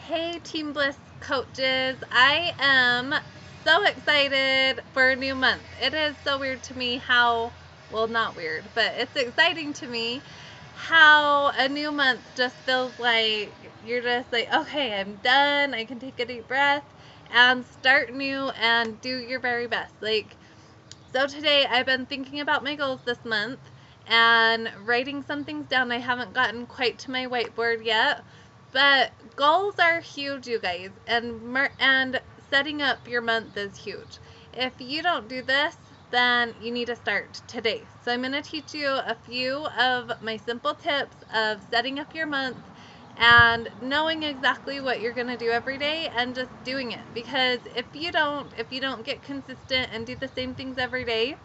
Hey Team Bliss coaches, I am so excited for a new month. It is so weird to me how, well, not weird, but it's exciting to me how a new month just feels like you're just like, okay, I'm done. I can take a deep breath and start new and do your very best. So today I've been thinking about my goals this month and writing some things down. I haven't gotten quite to my whiteboard yet, but goals are huge, you guys, and setting up your month is huge. If you don't do this, then you need to start today. So I'm going to teach you a few of my simple tips of setting up your month and knowing exactly what you're going to do every day and just doing it, because if you don't get consistent and do the same things every day,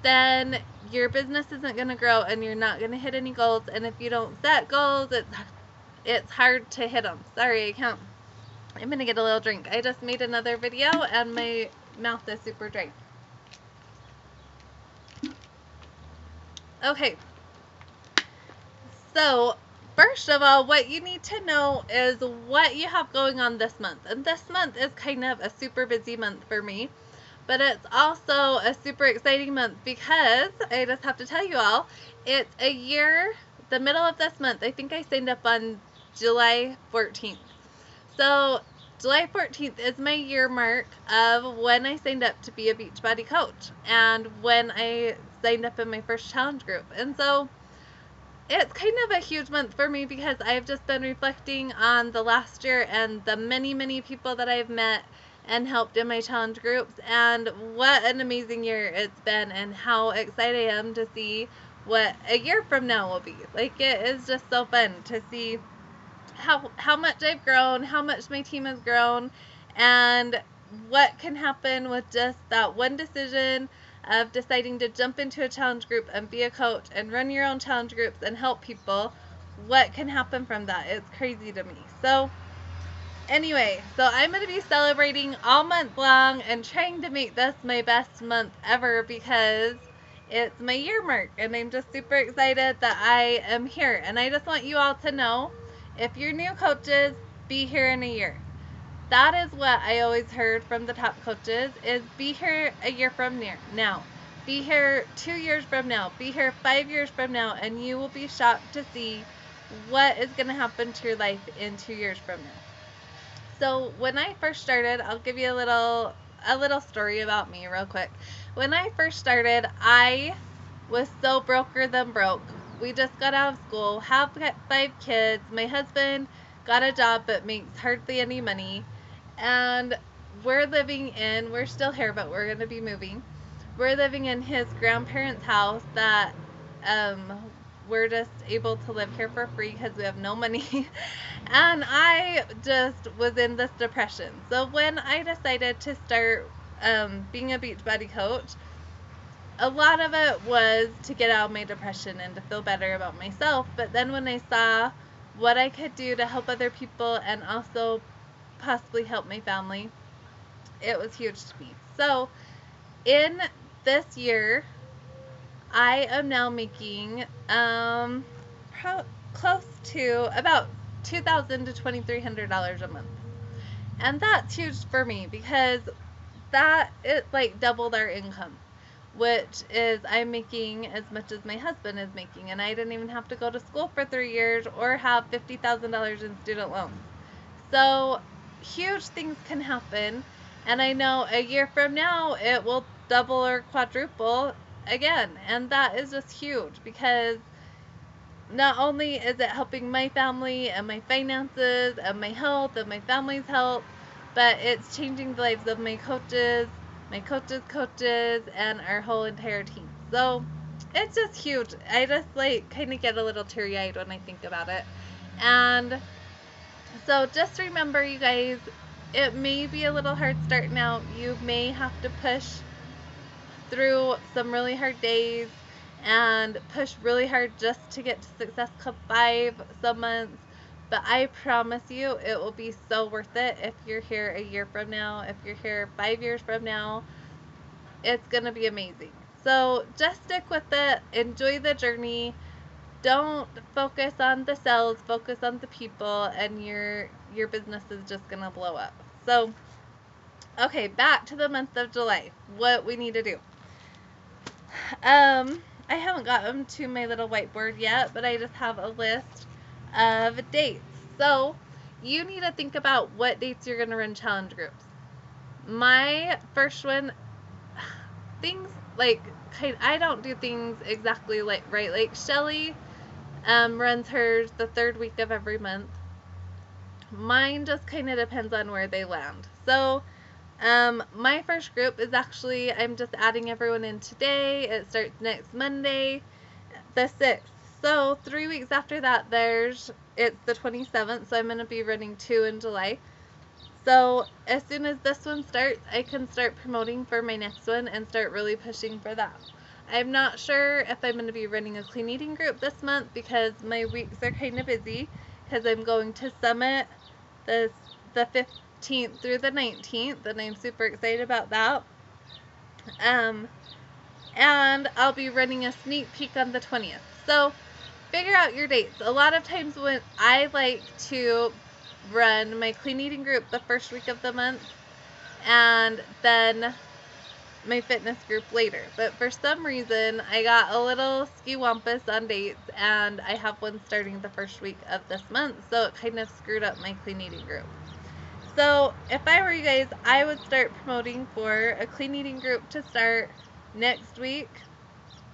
then your business isn't going to grow and you're not going to hit any goals. And if you don't set goals, it's hard to hit them. Sorry, I can't. I'm going to get a little drink. I just made another video and my mouth is super dry. Okay, so first of all, what you need to know is what you have going on this month. And this month is kind of a super busy month for me, but it's also a super exciting month because I just have to tell you all, it's a year, the middle of this month. I think I signed up on July 14th. So July 14th is my year mark of when I signed up to be a Beachbody coach and when I signed up in my first challenge group. And so it's kind of a huge month for me because I've just been reflecting on the last year and the many, many people that I've met and helped in my challenge groups, and what an amazing year it's been, and how excited I am to see what a year from now will be. Like, it is just so fun to see how much I've grown, how much my team has grown, and what can happen with just that one decision of deciding to jump into a challenge group and be a coach and run your own challenge groups and help people. What can happen from that? It's crazy to me. So anyway, so I'm going to be celebrating all month long and trying to make this my best month ever because it's my year mark and I'm just super excited that I am here. And I just want you all to know, if you're new coaches, be here in a year. That is what I always heard from the top coaches, is be here a year from now. Be here 2 years from now. Be here 5 years from now, and you will be shocked to see what is going to happen to your life in 2 years from now. So when I first started, I'll give you a little story about me real quick. When I first started, I was so broker than broke. We just got out of school, have 5 kids. My husband got a job but makes hardly any money. And we're still here, but we're going to be moving. We're living in his grandparents' house that we're just able to live here for free because we have no money. And I just was in this depression. So when I decided to start being a Beachbody coach, a lot of it was to get out of my depression and to feel better about myself. But then when I saw what I could do to help other people and also possibly help my family, it was huge to me. So in this year, I am now making close to about $2,000 to $2,300 a month. And that's huge for me because that it like doubled our income, which is I'm making as much as my husband is making, and I didn't even have to go to school for 3 years or have $50,000 in student loans. So huge things can happen, and I know a year from now it will double or quadruple again, and that is just huge because not only is it helping my family and my finances and my health and my family's health, but it's changing the lives of my coaches, coaches, and our whole entire team. So it's just huge. I just like kind of get a little teary-eyed when I think about it. And so just remember, you guys, it may be a little hard starting out. You may have to push through some really hard days and push really hard just to get to Success Club 5 some months. But I promise you, it will be so worth it if you're here a year from now, if you're here 5 years from now. It's going to be amazing. So just stick with it. Enjoy the journey. don't focus on the sales, focus on the people, and your business is just gonna blow up. So, okay, back to the month of July. What we need to do. I haven't gotten to my little whiteboard yet, but I just have a list of dates. So, you need to think about what dates you're gonna run challenge groups. My first one, things like I don't do things exactly like right. Like Shelly runs hers the third week of every month. Mine just kind of depends on where they land. So, my first group is actually, I'm just adding everyone in today. It starts next Monday, the 6th. So, 3 weeks after that, it's the 27th, so I'm going to be running 2 in July. So, as soon as this one starts, I can start promoting for my next one and start really pushing for that. I'm not sure if I'm going to be running a clean eating group this month because my weeks are kind of busy because I'm going to Summit the 15th through the 19th, and I'm super excited about that. And I'll be running a sneak peek on the 20th. So, figure out your dates. A lot of times when I like to run my clean eating group the first week of the month and then my fitness group later. But for some reason, I got a little ski-wampus on dates, and I have one starting the first week of this month, so it kind of screwed up my clean eating group. So if I were you guys, I would start promoting for a clean eating group to start next week,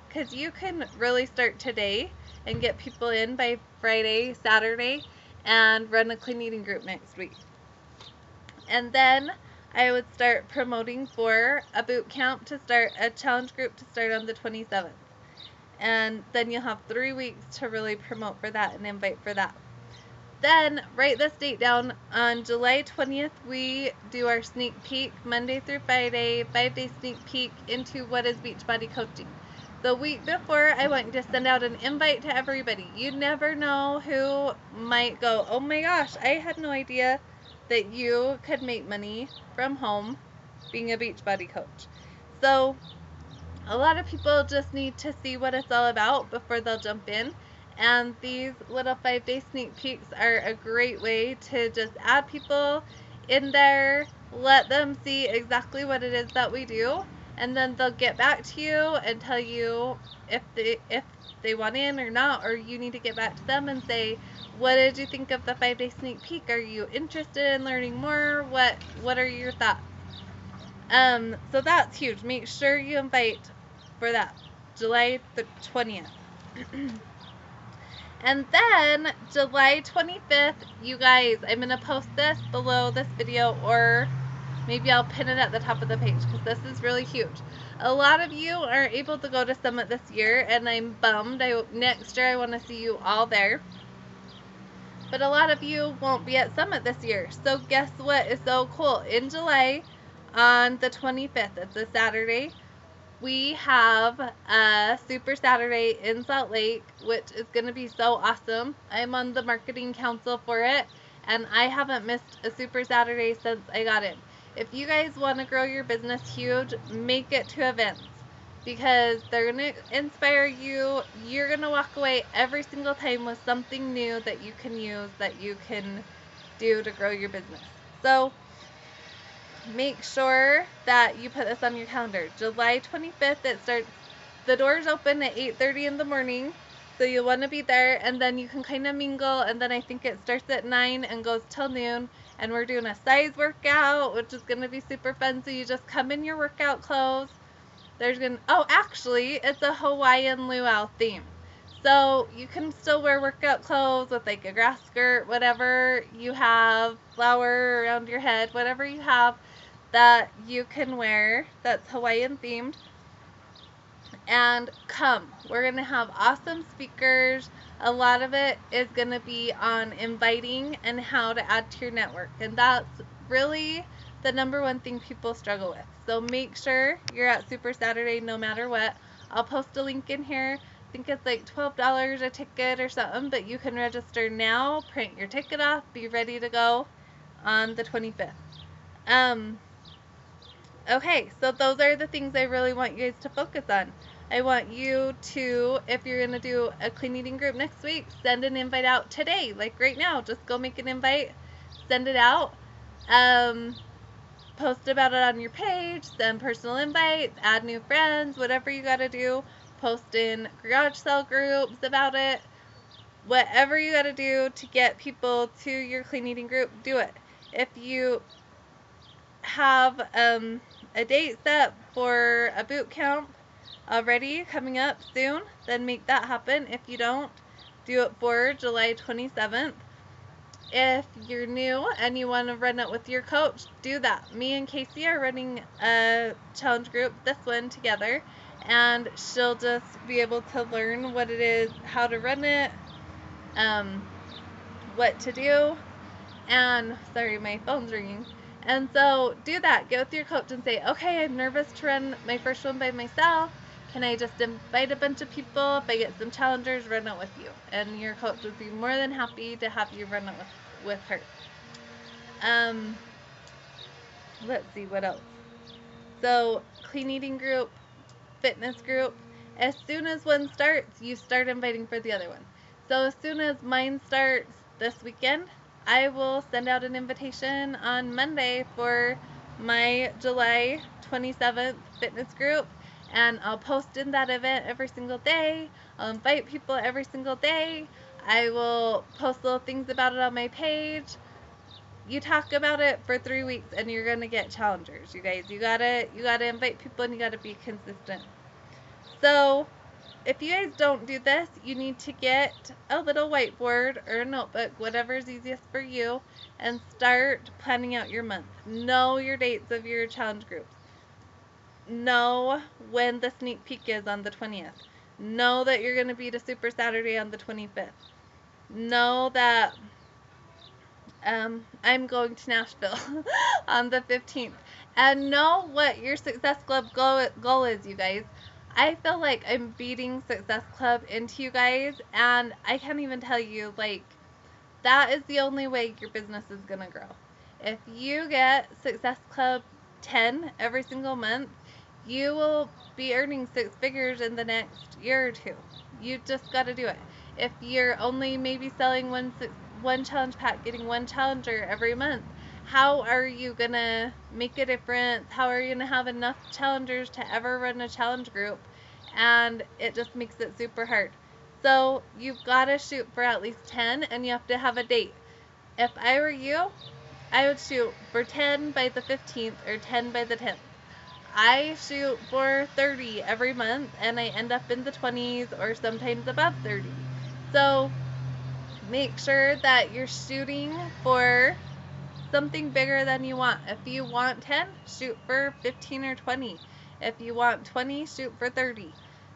because you can really start today and get people in by Friday, Saturday, and run a clean eating group next week. And then I would start promoting for a boot camp to start, a challenge group to start on the 27th. And then you'll have 3 weeks to really promote for that and invite for that. Then write this date down. On July 20th, we do our sneak peek, Monday through Friday, 5-day sneak peek into what is Beachbody coaching. The week before, I want you to send out an invite to everybody. You never know who might go, oh my gosh, I had no idea that you could make money from home being a Beachbody coach. So a lot of people just need to see what it's all about before they'll jump in. And these little 5-day sneak peeks are a great way to just add people in there, let them see exactly what it is that we do, and then they'll get back to you and tell you if they want in or not, or you need to get back to them and say, what did you think of the 5-day sneak peek? Are you interested in learning more? What are your thoughts? So that's huge. Make sure you invite for that, July the 20th. And then July 25th, you guys, I'm going to post this below this video, or maybe I'll pin it at the top of the page because this is really huge. A lot of you aren't able to go to Summit this year, and I'm bummed. Next year I want to see you all there. But a lot of you won't be at Summit this year. So guess what is so cool? In July, on the 25th, it's a Saturday, we have a Super Saturday in Salt Lake, which is going to be so awesome. I'm on the marketing council for it, and I haven't missed a Super Saturday since I got in. If you guys want to grow your business huge, make it to events, because they're going to inspire you. You're going to walk away every single time with something new that you can use, that you can do to grow your business. So make sure that you put this on your calendar. July 25th, it starts, the doors open at 8:30 in the morning, so you'll want to be there, and then you can kind of mingle, and then I think it starts at 9 and goes till noon, and we're doing a size workout, which is going to be super fun. So you just come in your workout clothes. Actually, it's a Hawaiian luau theme. So you can still wear workout clothes with like a grass skirt, whatever you have, flower around your head, whatever you have that you can wear that's Hawaiian themed. And come, we're going to have awesome speakers. A lot of it is going to be on inviting and how to add to your network. And that's really the #1 thing people struggle with. So make sure you're at Super Saturday no matter what. I'll post a link in here. I think it's like $12 a ticket or something, but you can register now, print your ticket off, be ready to go on the 25th. Okay, so those are the things I really want you guys to focus on. I want you to, if you're going to do a clean eating group next week, send an invite out today, like right now. Just go make an invite, send it out, post about it on your page, send personal invites, add new friends, whatever you got to do. Post in garage sale groups about it. Whatever you got to do to get people to your clean eating group, do it. If you have a date set for a boot camp already coming up soon, then make that happen. If you don't, do it for July 27th. If you're new and you want to run it with your coach, do that. Me and Casey are running a challenge group, this one together, and she'll just be able to learn what it is, how to run it, what to do, and sorry, my phone's ringing. And so do that. Get with your coach and say, okay, I'm nervous to run my first one by myself. Can I just invite a bunch of people? If I get some challengers, run it with you. And your coach would be more than happy to have you run it with her. Let's see what else. So clean eating group, fitness group. As soon as one starts, you start inviting for the other one. So as soon as mine starts this weekend, I will send out an invitation on Monday for my July 27th fitness group, and I'll post in that event every single day. I'll invite people every single day. I will post little things about it on my page. You talk about it for 3 weeks and you're gonna get challengers, you guys. You gotta invite people and you gotta be consistent. So if you guys don't do this, you need to get a little whiteboard or a notebook, whatever's easiest for you, and start planning out your month. Know your dates of your challenge groups. Know when the sneak peek is on the 20th. Know that you're going to be at a Super Saturday on the 25th. Know that I'm going to Nashville on the 15th. And know what your Success Club goal is, you guys. I feel like I'm beating Success Club into you guys, and I can't even tell you, like, that is the only way your business is going to grow. If you get Success Club 10 every single month, you will be earning 6 figures in the next year or two. You just got to do it. If you're only maybe selling one challenge pack, getting one challenger every month, how are you going to make a difference? How are you going to have enough challengers to ever run a challenge group? And it just makes it super hard. So you've got to shoot for at least 10, and you have to have a date. If I were you, I would shoot for 10 by the 15th or 10 by the 10th. I shoot for 30 every month, and I end up in the 20s or sometimes above 30. So make sure that you're shooting for something bigger than you want. If you want 10, shoot for 15 or 20. If you want 20, shoot for 30.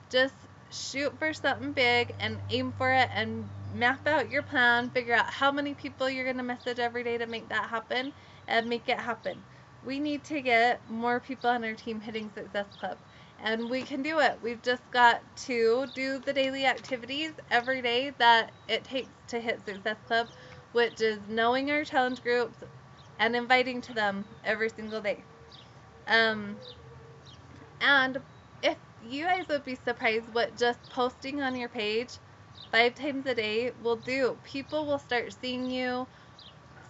Just shoot for something big and aim for it and map out your plan. Figure out how many people you're going to message every day to make that happen, and make it happen. We need to get more people on our team hitting Success Club, and we can do it. We've just got to do the daily activities every day that it takes to hit Success Club, which is knowing our challenge groups and inviting to them every single day. And if you guys would be surprised what just posting on your page 5 times a day will do. People will start seeing you,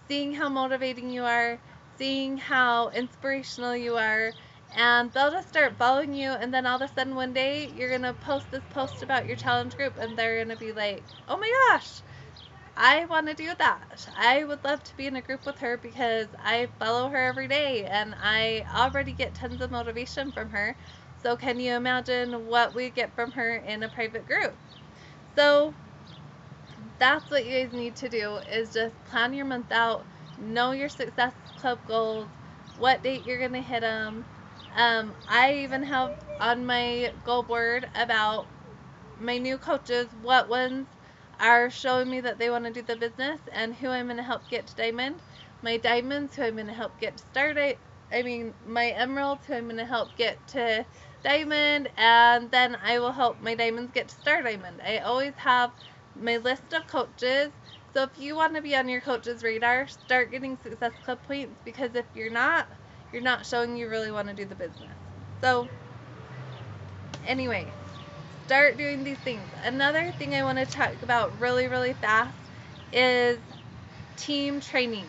seeing how motivating you are, seeing how inspirational you are, and they'll just start following you, and then all of a sudden one day you're going to post this post about your challenge group, and they're going to be like, oh my gosh, I want to do that. I would love to be in a group with her because I follow her every day, and I already get tons of motivation from her. So can you imagine what we get from her in a private group? So that's what you guys need to do, is just plan your month out, know your Success Club goals, what date you're going to hit them. I even have on my goal board about my new coaches, what ones are showing me that they want to do the business, and who I'm going to help get to Diamond. My Diamonds, who I'm going to help get to Star. My Emeralds, who I'm going to help get to Diamond, and then I will help my Diamonds get to Star Diamond. I always have my list of coaches. So if you want to be on your coach's radar, start getting Success Club points, because if you're not showing you really want to do the business. So anyway, start doing these things. Another thing I want to talk about really, really fast is team training.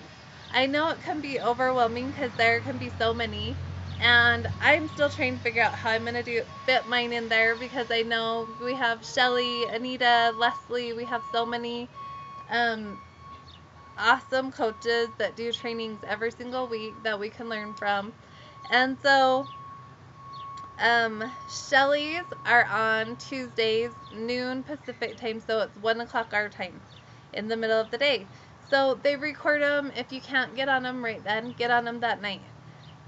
I know it can be overwhelming because there can be so many, and I'm still trying to figure out how I'm going to fit mine in there, because I know we have Shelly, Anita, Leslie, we have so many um, awesome coaches that do trainings every single week that we can learn from. And so Shelly's are on Tuesdays, noon Pacific time, so it's 1 o'clock our time in the middle of the day. So they record them. If you can't get on them right then, get on them that night.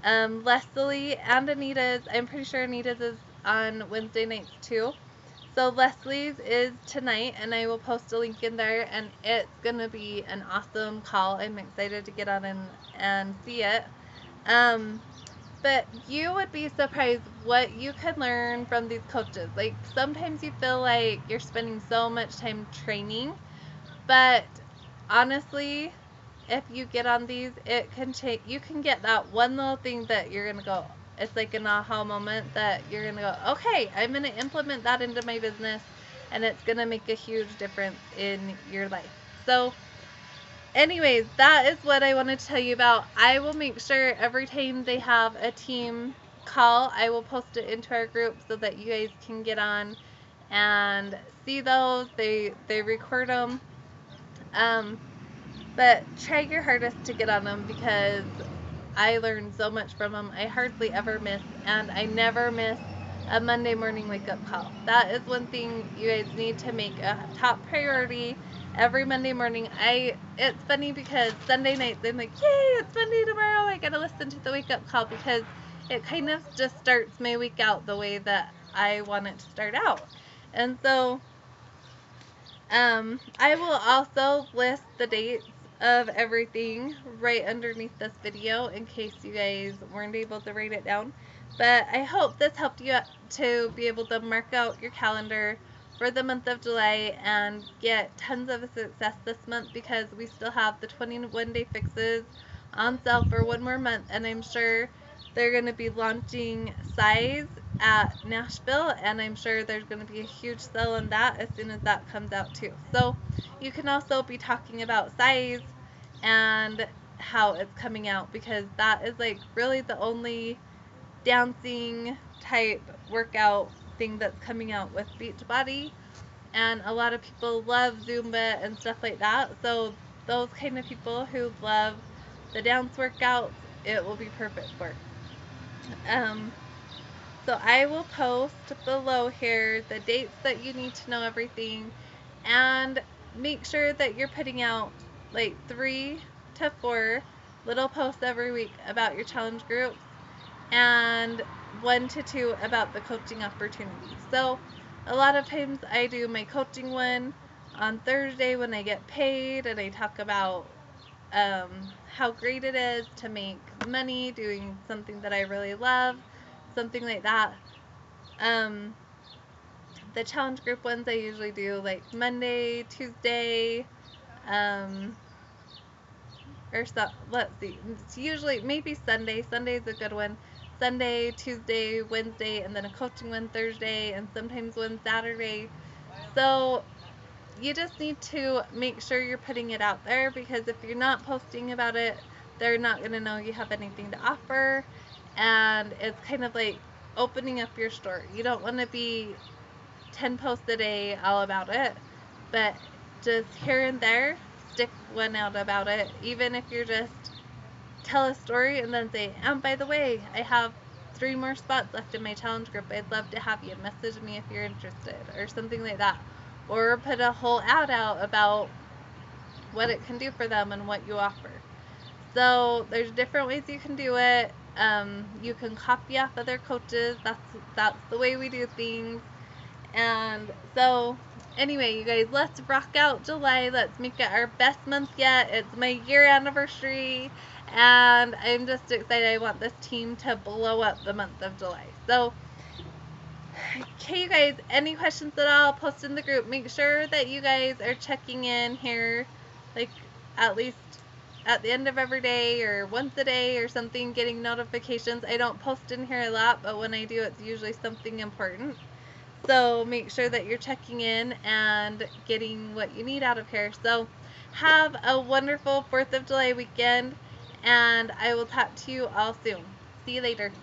Leslie and Anita's, I'm pretty sure Anita's is on Wednesday nights too. So Leslie's is tonight, and I will post a link in there, and it's going to be an awesome call. I'm excited to get on and see it. But you would be surprised what you can learn from these coaches. Like, sometimes you feel like you're spending so much time training, but honestly, if you get on these, it can take, you can get that one little thing that you're gonna go, it's like an aha moment that you're gonna go, okay, I'm gonna implement that into my business, and it's gonna make a huge difference in your life. So anyways, that is what I wanted to tell you about. I will make sure every time they have a team call, I will post it into our group so that you guys can get on and see those. They record them. But try your hardest to get on them, because I learned so much from them. I hardly ever miss, and I never miss a Monday morning wake up call. That is one thing you guys need to make a top priority every Monday morning. It's funny because Sunday nights I'm like, yay, it's Monday tomorrow. I gotta listen to the wake up call, because it kind of just starts my week out the way that I want it to start out. And so I will also list the dates of everything right underneath this video in case you guys weren't able to write it down. But I hope this helped you to be able to mark out your calendar for the month of July and get tons of success this month, because we still have the 21 day fixes on sale for one more month, and I'm sure they're going to be launching size at Nashville, and I'm sure there's going to be a huge sale on that as soon as that comes out too. So you can also be talking about size and how it's coming out, because that is like really the only dancing type workout thing that's coming out with Beachbody, and a lot of people love Zumba and stuff like that. So those kind of people who love the dance workouts, it will be perfect for. So I will post below here the dates that you need to know everything, and make sure that you're putting out like 3 to 4 little posts every week about your challenge groups, and 1 to 2 about the coaching opportunities. So a lot of times I do my coaching one on Thursday when I get paid, and I talk about how great it is to make money doing something that I really love, something like that. The challenge group ones I usually do like Monday, Tuesday, or so, let's see, it's usually maybe Sunday. Sunday's a good one. Sunday, Tuesday, Wednesday, and then a coaching one Thursday, and sometimes one Saturday. So you just need to make sure you're putting it out there, because if you're not posting about it, they're not going to know you have anything to offer, and it's kind of like opening up your store. You don't want to be 10 posts a day all about it, but just here and there, stick one out about it, even if you're just tell a story and then say, and by the way, I have 3 more spots left in my challenge group. I'd love to have you. Message me if you're interested, or something like that. Or put a whole ad out about what it can do for them and what you offer. So there's different ways you can do it. You can copy off other coaches. That's the way we do things. And so anyway, you guys, let's rock out July. Let's make it our best month yet. It's my year anniversary, and I'm just excited. I want this team to blow up the month of July. So okay, you guys, any questions at all, post in the group. Make sure that you guys are checking in here, like at least at the end of every day or once a day or something, getting notifications. I don't post in here a lot, but when I do, it's usually something important. So make sure that you're checking in and getting what you need out of here. So have a wonderful 4th of July weekend, and I will talk to you all soon. See you later.